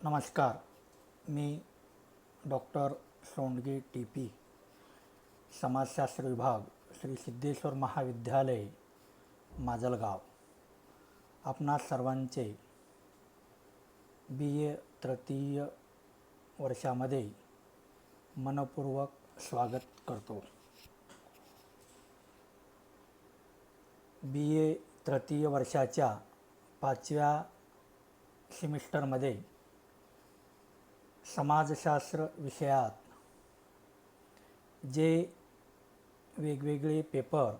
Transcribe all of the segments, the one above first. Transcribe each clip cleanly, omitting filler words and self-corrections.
नमस्कार. मी doctor Sondge TP. समाजशास्त्र विभाग श्री सिद्धेश्वर महाविद्यालय माजलगाव. आपणा सर्वांचे BA तृतीय वर्षामध्ये मनपूर्वक स्वागत करतो. BA तृतीय वर्षाच्या 5व्या सेमिस्टरमध्ये समाजशास्त्र विषयात जे वेगवेगळे पेपर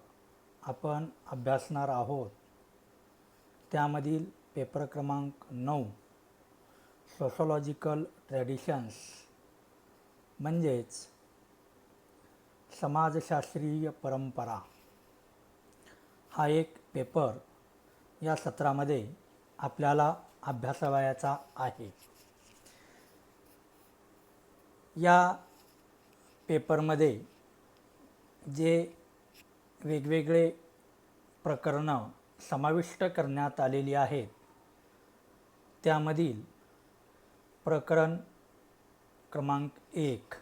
आपण अभ्यासणार आहोत त्यामधील पेपर क्रमांक 9 सोशोलॉजिकल ट्रॅडिशन्स म्हणजेच समाजशास्त्रीय परंपरा हा एक पेपर या सत्रामध्ये आपल्याला अभ्यासावयाचा आहे. या पेपरमध्ये जे वेगवेगळे प्रकरणं समाविष्ट करण्यात आलेली आहेत त्यामधील प्रकरण क्रमांक 1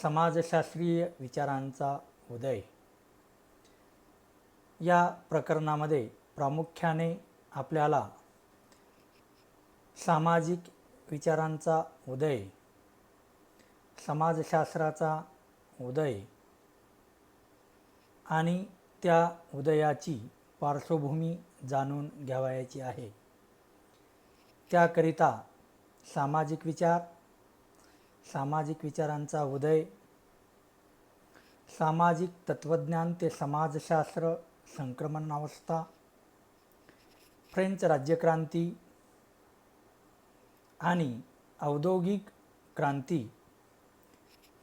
समाजशास्त्रीय विचारांचा उदय. या प्रकरणामध्ये प्रामुख्याने आपल्याला सामाजिक विचारांचा उदय, समाजशास्त्राचा उदय आणि त्या उदयाची पार्श्वभूमी जाणून घ्यावयाची आहे. त्याकरिता सामाजिक विचार, सामाजिक विचारांचा उदय, सामाजिक तत्त्वज्ञान ते समाजशास्त्र संक्रमणावस्था, फ्रेंच राज्यक्रांती आणि औद्योगिक क्रांती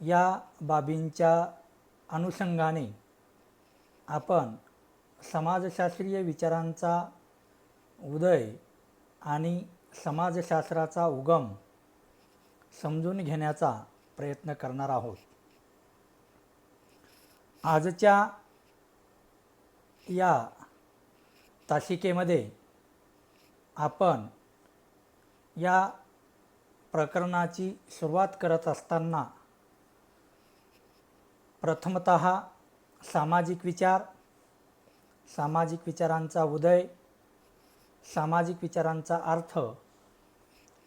या बाबींच्या अनुषंगाने आपण समाजशास्त्रीय विचारांचा उदय आणि समाजशास्त्राचा उगम समजून घेण्याचा प्रयत्न करणार आहोत. आजच्या या तासिकेमध्ये आपण या प्रकरणाची सुरुवात करत असताना प्रथमतः सामाजिक विचार, सामाजिक विचारांचा उदय, सामाजिक विचारांचा अर्थ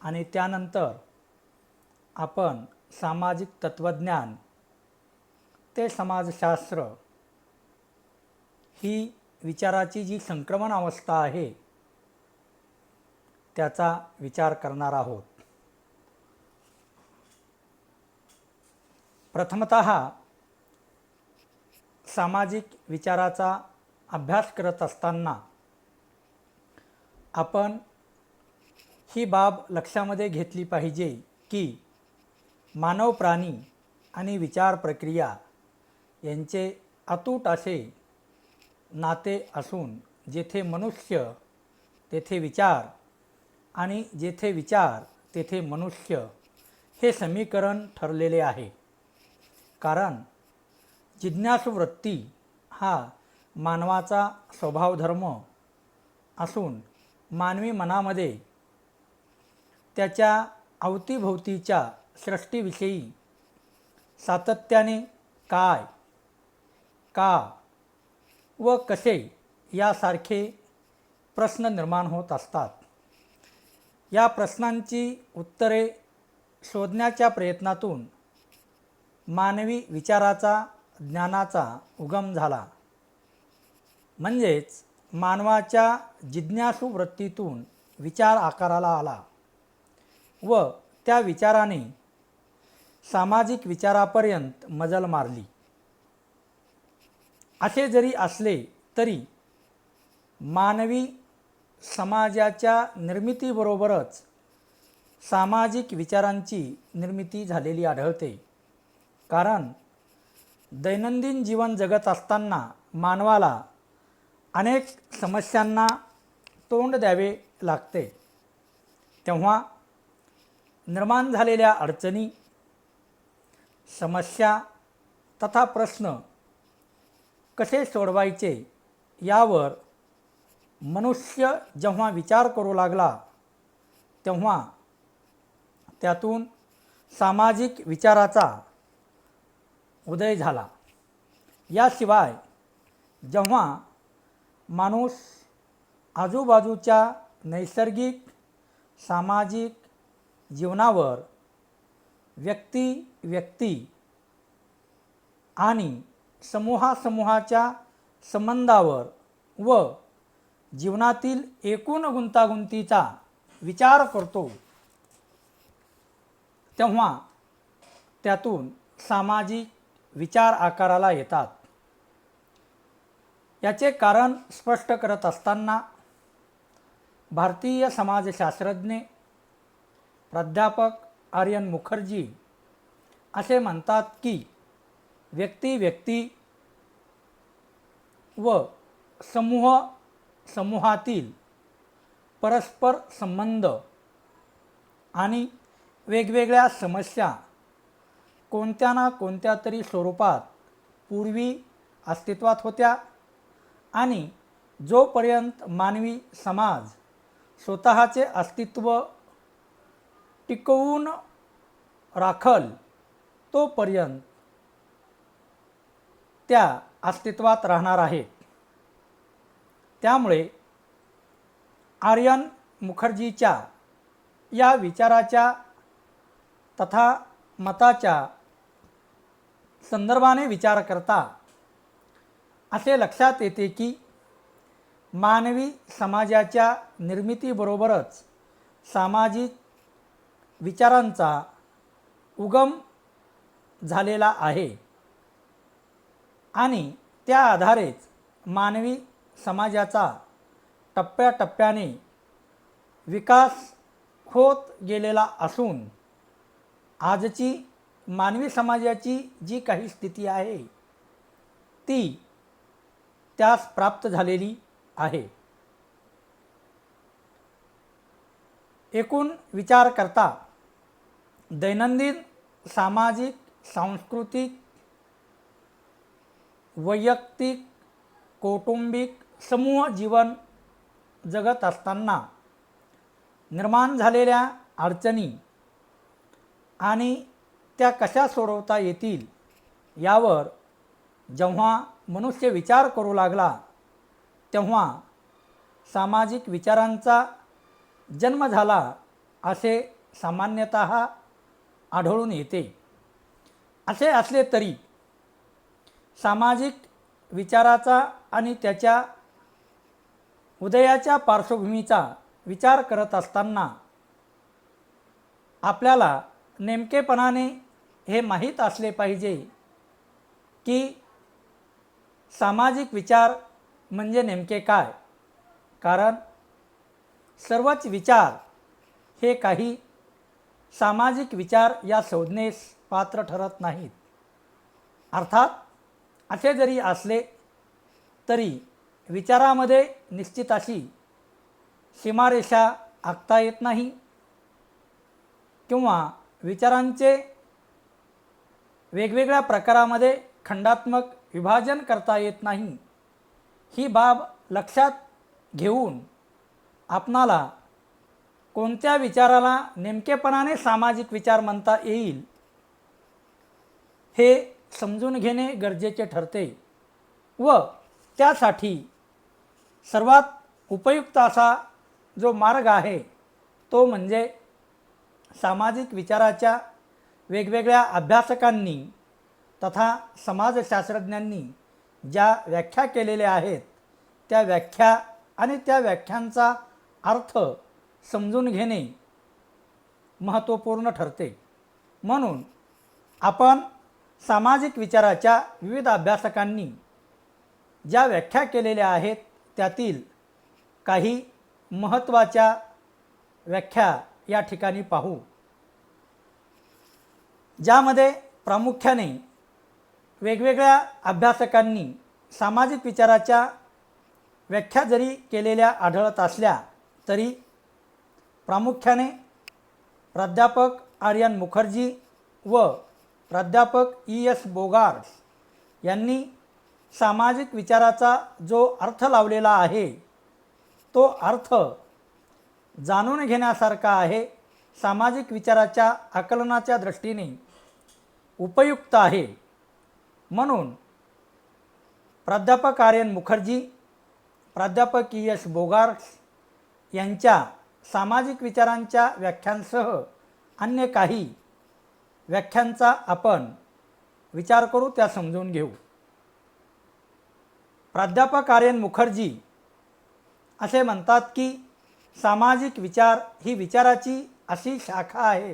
आणि त्यानंतर आपण सामाजिक तत्त्वज्ञान ते समाजशास्त्र ही विचाराची जी संक्रमण अवस्था आहे त्याचा विचार करणार आहोत. प्रथमतः सामाजिक विचाराचा अभ्यास करत असताना आपण ही बाब लक्षामध्ये घेतली पाहिजे की मानव प्राणी आणि विचार प्रक्रिया यांचे अतूट असे नाते असून जेथे मनुष्य तेथे विचार आणि जेथे विचार तेथे मनुष्य हे समीकरण ठरलेले आहे. कारण जिज्ञासू वृत्ती हा मानवाचा स्वभावधर्म असून मानवी मनामध्ये त्याच्या अवतीभोवतीच्या सृष्टीविषयी सातत्याने काय, का व कसे यासारखे प्रश्न निर्माण होत असतात. या प्रश्नांची उत्तरे शोधण्याच्या प्रयत्नातून मानवी विचाराचा, ज्ञानाचा उगम झाला. म्हणजेच मानवाच्या जिज्ञासू वृत्तीतून विचार आकाराला आला व त्या विचाराने सामाजिक विचारापर्यंत मजल मारली. असे जरी असले तरी मानवी समाजाच्या निर्मितीबरोबरच सामाजिक विचारांची निर्मिती झालेली आढळते. कारण दैनंदिन जीवन जगत असताना मानवाला अनेक समस्यांना तोंड द्यावे लागते. तेव्हा निर्माण झालेल्या अडचणी, समस्या तथा प्रश्न कसे सोडवायचे यावर मनुष्य जेव्हा विचार करू लागला तेव्हा त्यातून सामाजिक विचाराचा उदय झाला. याशिवाय जेव्हा माणूस आजूबाजूच्या नैसर्गिक सामाजिक जीवनावर व्यक्ती आणि समूहाच्या संबंधावर व जीवनातील एकूण गुंतागुंतीचा विचार करतो, तेव्हा त्यातून सामाजिक विचार आकाराला येतात. याचे कारण स्पष्ट करत असताना भारतीय समाजशास्त्रज्ञ प्राध्यापक आर्यन मुखर्जी असे म्हणतात की व्यक्ती व समूहातील परस्पर संबंध आणि वेगवेगळ्या समस्या कोणत्या ना कोणत्या तरी स्वरूपात पूर्वी अस्तित्वात होत्या आणि जोपर्यंत मानवी समाज स्वतःचे अस्तित्व टिकवून राखल तोपर्यंत त्या अस्तित्वात राहणार आहेत. त्यामुळे आर्यन मुखर्जीच्या या विचाराच्या तथा मताच्या संदर्भाने विचार करता असे लक्षात येते की मानवी समाजाच्या निर्मितीबरोबरच सामाजिक विचारांचा उगम झालेला आहे आणि त्या आधारेच मानवी समाजाचा टप्प्याटप्प्याने विकास होत गेलेला असून आजची मानवी समाजाची जी काही स्थिती आहे ती त्यास प्राप्त झालेली आहे. एकूण विचार करता दैनंदिन सामाजिक सांस्कृतिक वैयक्तिक कौटुंबिक समूह जीवन जगत असताना निर्माण झालेल्या अडचणी आणि त्या कशा सोडवता येतील यावर जेव्हा मनुष्य विचार करू लागला तेव्हा सामाजिक विचारांचा जन्म झाला असे सामान्यतः आढळून येते. असे असले तरी सामाजिक विचाराचा आणि त्याच्या उदयाच्या पार्श्वभूमीचा विचार करत असताना आपल्याला नेमकेपणाने हे माहीत असले पाहिजे की सामाजिक विचार म्हणजे नेमके काय. कारण सर्वच विचार हे काही सामाजिक विचार या संज्ञेस पात्र ठरत नाहीत. अर्थात असे जरी असले तरी विचारामध्ये निश्चित अशी सीमारेषा आखता येत नाही किंवा विचारांचे वेगवेगळ्या प्रकारामध्ये खंडात्मक विभाजन करता येत नाही. ही बाब लक्षात घेऊन आपणाला कोणत्या विचाराला नेमकेपणाने सामाजिक विचार म्हणता येईल हे समजून घेणे गरजेचे ठरते व त्यासाठी सर्वात उपयुक्त असा जो मार्ग आहे तो म्हणजे सामाजिक विचाराच्या वेगवेगळ्या अभ्यासकांनी तथा समाजशास्त्रज्ञांनी ज्या व्याख्या केलेल्या आहेत त्या व्याख्या आणि त्या व्याख्यांचा अर्थ समजून घेणे महत्त्वपूर्ण ठरते. म्हणून आपण सामाजिक विचाराच्या विविध अभ्यासकांनी ज्या व्याख्या केलेल्या आहेत त्यातील काही महत्त्वाच्या व्याख्या या ठिकाणी पाहू, ज्यामध्ये प्रामुख्याने वेगवेगळ्या अभ्यासकांनी सामाजिक विचाराच्या व्याख्या जरी केलेल्या आढळत असल्या तरी प्रामुख्याने प्राध्यापक आर्यन मुखर्जी व प्राध्यापक E.S. बोगार्स यांनी सामाजिक विचाराचा जो अर्थ लावलेला आहे तो अर्थ जाणून घेण्यासारखा आहे, सामाजिक विचाराच्या आकलनाच्या दृष्टीने उपयुक्त आहे. म्हणून प्राध्यापक आर्यन मुखर्जी, प्राध्यापक ES बोगार्स यांच्या सामाजिक विचारांच्या व्याख्यांसह अन्य काही व्याख्यांचा आपण विचार करू, त्या समजून घेऊ. प्राध्यापक आर्यन मुखर्जी असे म्हणतात की सामाजिक विचार ही विचाराची अशी शाखा आहे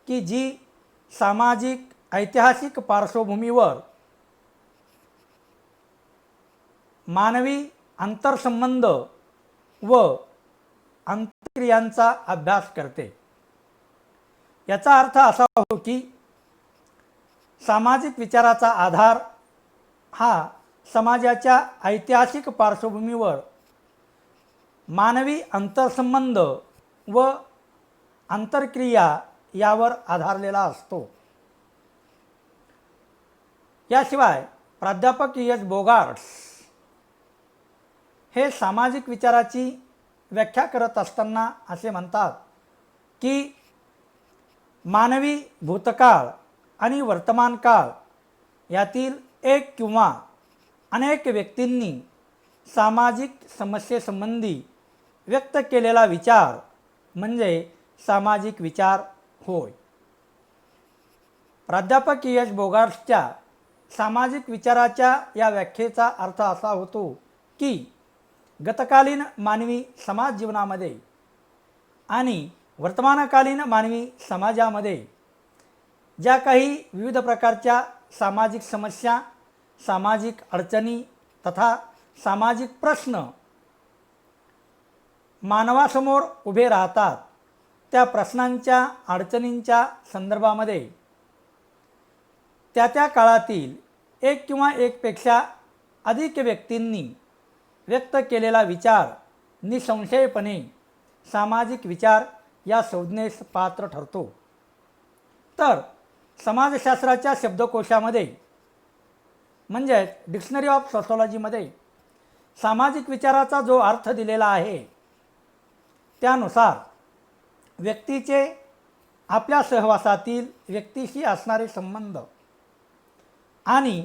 की जी सामाजिक ऐतिहासिक पार्श्वभूमीवर मानवी आंतरसंबंध व आंतरक्रियांचा अभ्यास करते. याचा अर्थ असा होतो की सामाजिक विचाराचा आधार हा समाजाच्या ऐतिहासिक पार्श्वभूमीवर मानवी आंतरसंबंध व आंतरक्रिया यावर आधारलेला असतो. याशिवाय प्राध्यापक ES बोगार्स हे सामाजिक विचाराची व्याख्या करत असताना असे म्हणतात की मानवी भूतकाळ आणि वर्तमान काळ यातील एक किंवा अनेक व्यक्तींनी सामाजिक समस्येसंबंधी व्यक्त केलेला विचार म्हणजे सामाजिक विचार होय. प्राध्यापक ES बोगार्सच्या सामाजिक विचाराच्या या व्याख्येचा अर्थ असा होतो की गतकालीन मानवी समाज जीवनामध्ये आणि वर्तमानकालीन मानवी समाजामध्ये ज्या काही विविध प्रकारच्या सामाजिक समस्या, सामाजिक अडचणी तथा सामाजिक प्रश्न मानवासमोर उभे राहतात, त्या प्रश्नांच्या अडचणींच्या संदर्भामध्ये त्या काळातील एक किंवा एकपेक्षा अधिक व्यक्तींनी व्यक्त केलेला विचार निसंशयपणे सामाजिक विचार या संज्ञेस पात्र ठरतो. तर समाजशास्त्राच्या शब्दकोशामध्ये म्हणजेच डिक्शनरी ऑफ सोशॉलॉजीमध्ये सामाजिक विचाराचा जो अर्थ दिलेला आहे त्यानुसार व्यक्तीचे आपल्या सहवासातील व्यक्तीशी असणारे संबंध आणि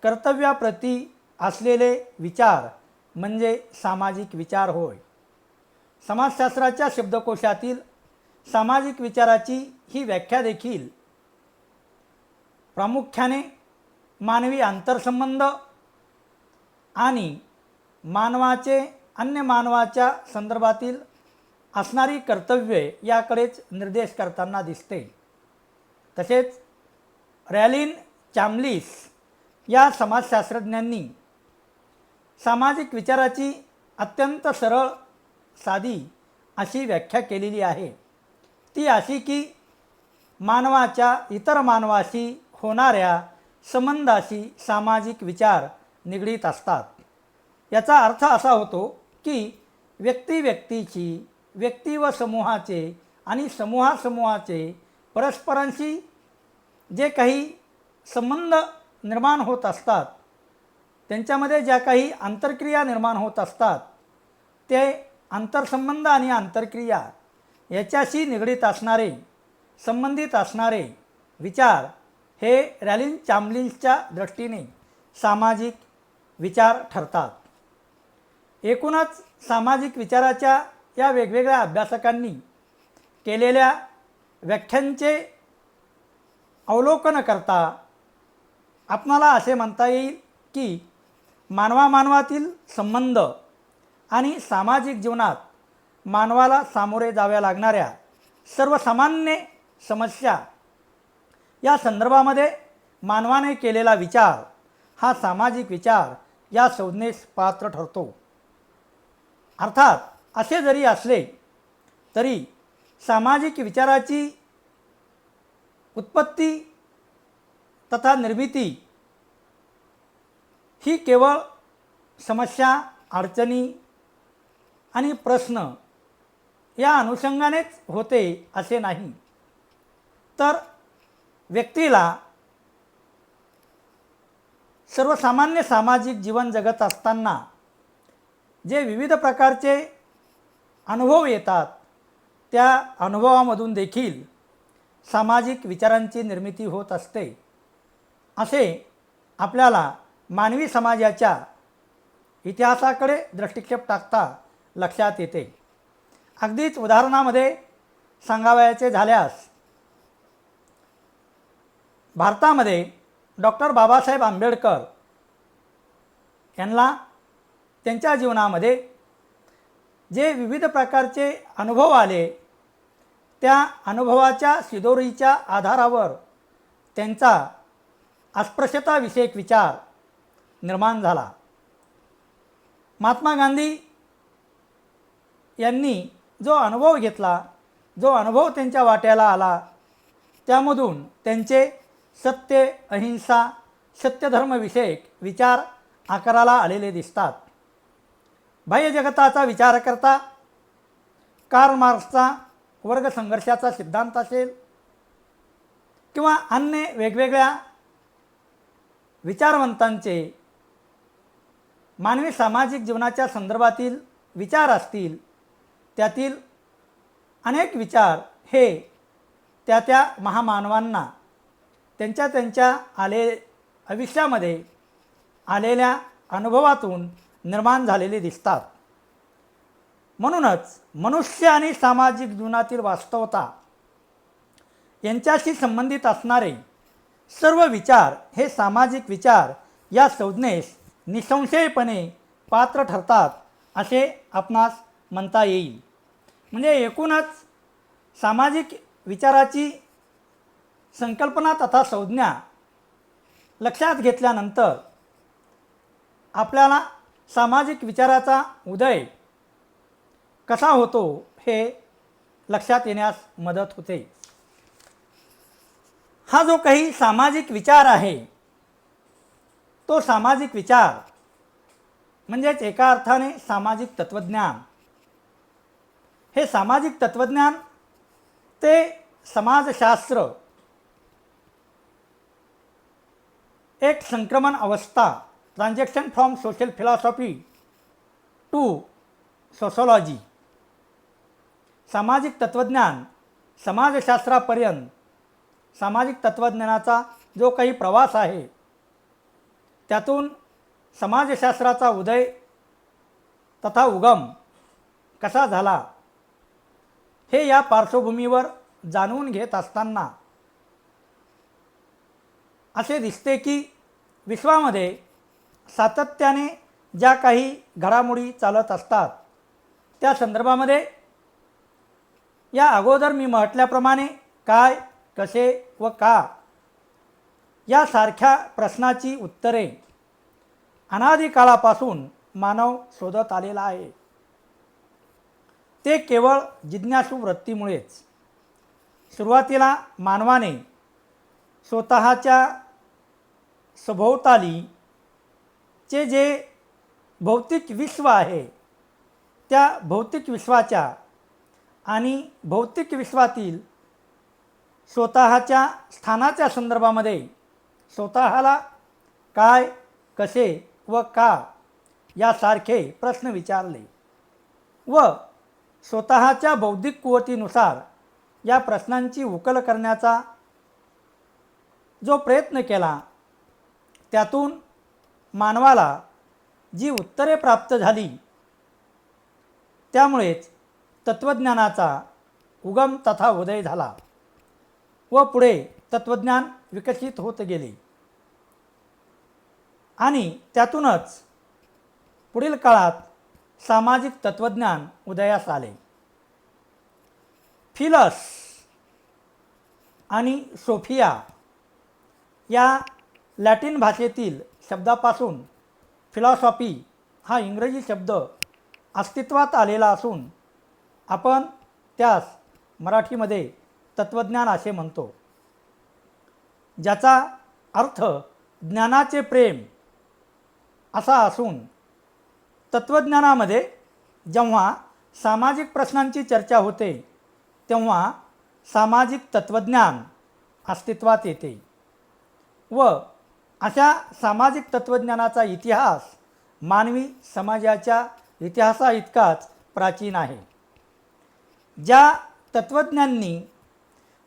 कर्तव्याप्रती असलेले विचार म्हणजे सामाजिक विचार होय. समाजशास्त्राच्या शब्दकोशातील सामाजिक विचाराची ही व्याख्या देखील प्रामुख्याने मानवी आंतरसंबंध आणि मानवाचे अन्य मानवाच्या संदर्भातील असणारी कर्तव्ये याकडेच निर्देश करताना दिसते. तसेच रॅलिन चॅम्बलिस या समाजशास्त्रज्ञांनी सामाजिक विचाराची अत्यंत सरळ साधी अशी व्याख्या केलेली आहे. ती अशी की मानवाच्या इतर मानवाशी होणाऱ्या संबंधाशी सामाजिक विचार निगडीत असतात. याचा अर्थ असा होतो की व्यक्तीची, व्यक्ती व समूहाचे आणि समूहाचे परस्परांशी जे काही संबंध निर्माण होत असतात, त्यांच्यामध्ये ज्या काही आंतरक्रिया निर्माण होत असतात, ते आंतरसंबंध आणि आंतरक्रिया याच्याशी निगडीत असणारे, संबंधित असणारे विचार हे रॅलिन चॅम्बलिसच्या दृष्टीने सामाजिक विचार ठरतात. एकूणच सामाजिक विचाराच्या या वेगवेगळ्या अभ्यासकांनी केलेल्या व्याख्यांचे अवलोकन करता आपणाला असे म्हणता येईल की मानवातील संबंध आणि सामाजिक जीवनात मानवाला सामोरे जाव्या लागणाऱ्या सर्वसामान्य समस्या या संदर्भामध्ये मानवाने केलेला विचार हा सामाजिक विचार या संज्ञेस पात्र ठरतो. अर्थात असे जरी असले तरी सामाजिक विचाराची उत्पत्ती तथा निर्मिती ही केवळ समस्या, अडचणी आणि प्रश्न या अनुषंगानेच होते असे नाही, तर व्यक्तीला सर्वसामान्य सामाजिक जीवन जगत असताना जे विविध प्रकारचे अनुभव येतात, त्या अनुभवामधून देखील सामाजिक विचारांची निर्मिती होत असते असे आपल्याला मानवी समाजाच्या इतिहासाकडे दृष्टिक्षेप टाकता लक्षात येते. अगदीच उदाहरणामध्ये सांगावयाचे झाल्यास भारतामध्ये डॉक्टर बाबासाहेब आंबेडकर यांना त्यांच्या जीवनामध्ये जे विविध प्रकारचे अनुभव आले, त्या अनुभवाच्या शिदोरीच्या आधारावर त्यांचा अस्पृश्यताविषयक विचार निर्माण झाला. महात्मा गांधी यांनी जो अनुभव घेतला, जो अनुभव त्यांच्या वाट्याला आला, त्यामधून त्यांचे सत्य, अहिंसा, सत्यधर्मविषयक विचार आकाराला आलेले दिसतात. बाह्य जगताचा विचार करता कार्ल मार्क्सचा वर्ग संघर्षाचा सिद्धांत असेल किंवा अन्य वेगवेगळ्या विचारवंतांचे मानवी सामाजिक जीवनाच्या संदर्भातील विचार असतील, त्यातील अनेक विचार हे त्या महामानवांना त्यांच्या आयुष्यामध्ये आलेल्या अनुभवातून निर्माण झालेले दिसतात. म्हणूनच मनुष्य आणि सामाजिक जीवनातील वास्तवता यांच्याशी संबंधित असणारे सर्व विचार हे सामाजिक विचार या संज्ञेस निसंशयपणे पात्र ठरतात असे आपणास म्हणता येईल. म्हणजे एकूणच सामाजिक विचाराची संकल्पना तथा संज्ञा लक्षात घेतल्यानंतर आपल्याला सामाजिक विचाराचा उदय कसा होतो हे लक्षात येण्यास मदत होते. हा जो काही सामाजिक विचार आहे, तो सामाजिक विचार म्हणजेच एका अर्थाने सामाजिक तत्त्वज्ञान. हे सामाजिक तत्त्वज्ञान ते समाजशास्त्र एक संक्रमण अवस्था, transaction from social philosophy to sociology. सामाजिक तत्त्वज्ञान समाजशास्त्रापर्यंत सामाजिक तत्त्वज्ञानाचा जो काही प्रवास आहे, त्यातून समाजशास्त्राचा उदय तथा उगम कसा झाला हे या पार्श्वभूमीवर जाणून घेत असताना असे दिसते की विश्वामध्ये सातत्याने ज्या काही घडामोडी चालत असतात, त्या संदर्भामध्ये या अगोदर मी म्हटल्याप्रमाणे काय, कसे व का यासारख्या प्रश्नाची उत्तरे अनादी काळापासून मानव शोधत आलेला आहे. ते केवळ जिज्ञासू वृत्तीमुळेच. सुरुवातीला मानवाने स्वतःच्या सभोवतालीचे जे भौतिक विश्व आहे, त्या भौतिक विश्वाच्या आणि भौतिक विश्वातील स्वतःच्या स्थानाच्या संदर्भामध्ये स्वतःला काय, कसे व का यासारखे प्रश्न विचारले व स्वतःच्या बौद्धिक कुवतीनुसार या प्रश्नांची उकल करण्याचा जो प्रयत्न केला, त्यातून मानवाला जी उत्तरे प्राप्त झाली, त्यामुळेच तत्त्वज्ञानाचा उगम तथा उदय झाला व पुढे तत्त्वज्ञान विकसित होत गेले आणि त्यातूनच पुढील काळात सामाजिक तत्त्वज्ञान उदयास आले. फिलस आणि सोफिया या लॅटिन भाषेतील शब्दापासून फिलॉसॉफी हा इंग्रजी शब्द अस्तित्वात आलेला असून आपण त्यास मराठीमध्ये तत्त्वज्ञान असे म्हणतो, ज्याचा अर्थ ज्ञानाचे प्रेम असा असून तत्त्वज्ञानामध्ये जेव्हा सामाजिक प्रश्नांची चर्चा होते, तेव्हा सामाजिक तत्त्वज्ञान अस्तित्वात येते व अशा सामाजिक तत्त्वज्ञानाचा इतिहास मानवी समाजाच्या इतिहासाइतकाच प्राचीन आहे. ज्या तत्त्वज्ञांनी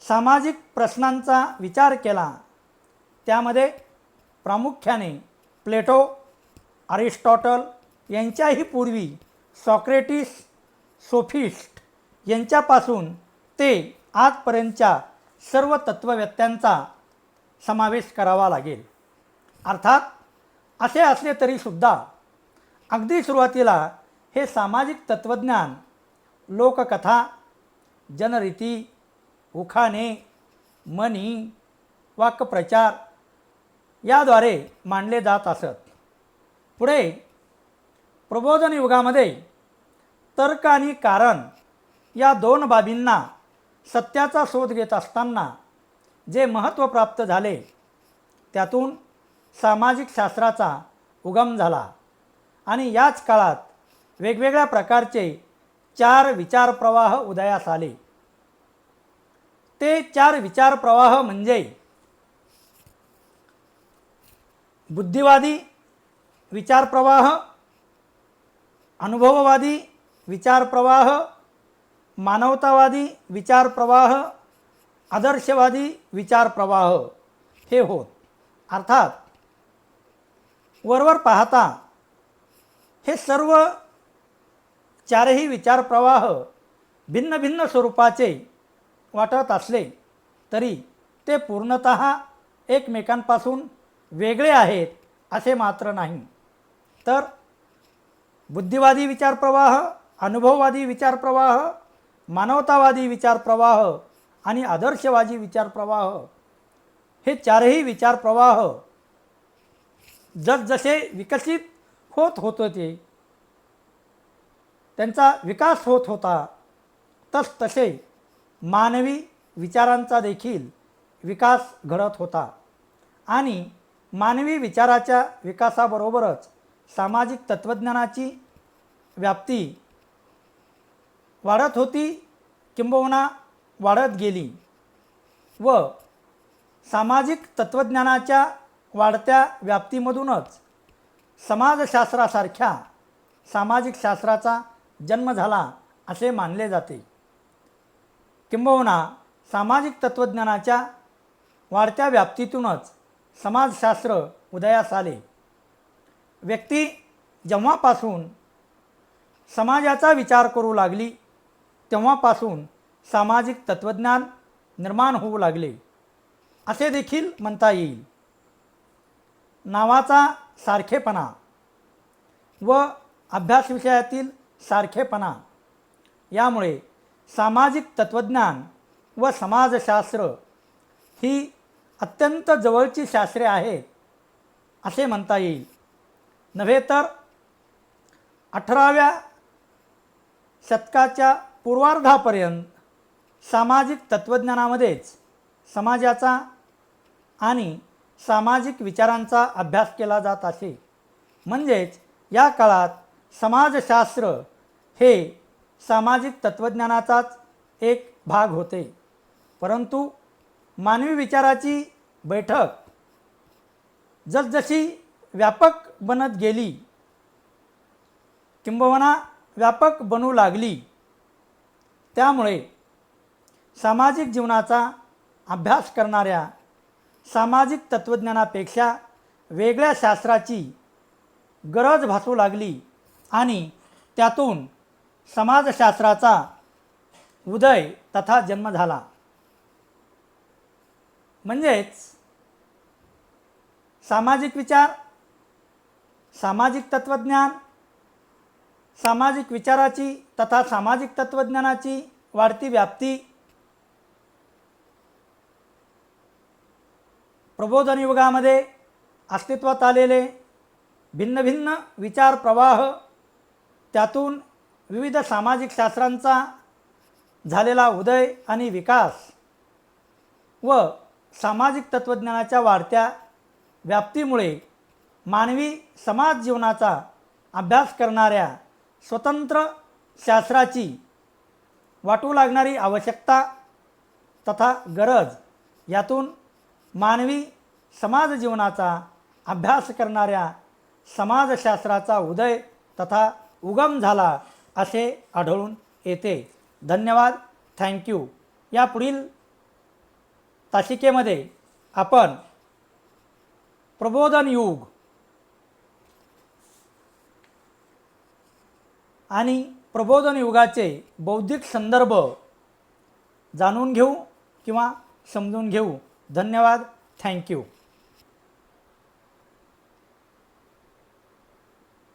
सामाजिक प्रश्नांचा विचार केला त्यामध्ये प्रामुख्याने प्लेटो, अरिस्टॉटल यांच्याही पूर्वी सॉक्रेटिस, सोफिस्ट यांच्यापासून ते आजपर्यंतच्या सर्व तत्त्ववेत्त्यांचा समावेश करावा लागेल. अर्थात असे असले तरीसुद्धा अगदी सुरुवातीला हे सामाजिक तत्त्वज्ञान लोककथा, जनरीती, उखाणे, म्हणी, वाक्प्रचार याद्वारे मांडले जात असत. पुढे प्रबोधन युगामध्ये तर्क आणि कारण या दोन बाबींना सत्याचा शोध घेत असताना जे महत्त्व प्राप्त झाले त्यातून सामाजिक शास्त्राचा उगम झाला आणि याच काळात वेगवेगळ्या प्रकारचे 4 विचारप्रवाह उदयास आले. ते 4 विचारप्रवाह म्हणजे बुद्धिवादी विचारप्रवाह, अनुभववादी विचारप्रवाह, मानवतावादी विचारप्रवाह, आदर्शवादी विचारप्रवाह हे होत. अर्थात वरवर पाहता हे सर्व 4ही विचारप्रवाह भिन्न भिन्न स्वरूपाचे वाटत असले तरी ते पूर्णतः एकमेकांपासून वेगळे आहेत असे मात्र नाही. तर बुद्धिवादी विचारप्रवाह, अनुभववादी विचारप्रवाह, मानवतावादी विचारप्रवाह आणि आदर्शवादी विचारप्रवाह हे 4ही विचारप्रवाह जसजसे विकसित होत होते, त्यांचा विकास होत होता, तसतसे मानवी विचारांचा देखील विकास घडत होता आणि मानवी विचाराच्या विकासाबरोबरच सामाजिक तत्त्वज्ञानाची व्याप्ती वाढत होती, किंबहुना वाढत गेली व सामाजिक तत्त्वज्ञानाच्या वाढत्या व्याप्तीमधूनच समाजशास्त्रासारख्या सामाजिक शास्त्राचा जन्म झाला असे मानले जाते. किंबहुना सामाजिक तत्त्वज्ञानाच्या वाढत्या व्याप्तीतूनच समाजशास्त्र उदयास आले. व्यक्ती जेव्हापासून समाजाचा विचार करू लागली तेव्हापासून सामाजिक तत्त्वज्ञान निर्माण होऊ लागले असे देखील म्हणता येईल. नावाचा सारखेपणा व अभ्यास विषयातील सारखेपणा यामुळे सामाजिक तत्त्वज्ञान व समाजशास्त्र ही अत्यंत जवळची शास्त्रे आहेत असे म्हणता येईल. नव्हे तर 18व्या शतकाच्या पूर्वार्धापर्यंत सामाजिक तत्त्वज्ञानामध्येच समाजाचा आणि सामाजिक विचारांचा अभ्यास केला जात असे. म्हणजेच या काळात समाजशास्त्र हे सामाजिक तत्त्वज्ञानाचाच एक भाग होते. परंतु मानवी विचाराची बैठक जसजशी व्यापक बनत गेली किंबहुना व्यापक बनू लागली त्यामुळे सामाजिक जीवनाचा अभ्यास करणाऱ्या सामाजिक तत्त्वज्ञानापेक्षा वेगळ्या शास्त्राची गरज भासू लागली आणि त्यातून समाजशास्त्राचा उदय तथा जन्म झाला. म्हणजेच सामाजिक विचार, सामाजिक तत्त्वज्ञान, सामाजिक विचाराची तथा सामाजिक तत्त्वज्ञानाची वाढती व्याप्ती, प्रबोधन युगामध्ये अस्तित्वात आलेले भिन्न भिन्न विचार प्रवाह, त्यातून विविध सामाजिक शास्त्रांचा झालेला उदय आणि विकास व सामाजिक तत्त्वज्ञानाच्या वाढत्या व्याप्तीमुळे मानवी समाज जीवनाचा अभ्यास करणाऱ्या स्वतंत्र शास्त्राची वाटू लागणारी आवश्यकता तथा गरज यातून मानवी समाज जीवनाचा अभ्यास करणाऱ्या समाजशास्त्राचा उदय तथा उगम झाला असे आढळून येते. धन्यवाद. थँक्यू. या पुढील तासिकेमध्ये आपण प्रबोधन युग आणि प्रबोधन युगाचे बौद्धिक संदर्भ जाणून घेऊ किंवा समजून घेऊ. धन्यवाद. थँक्यू.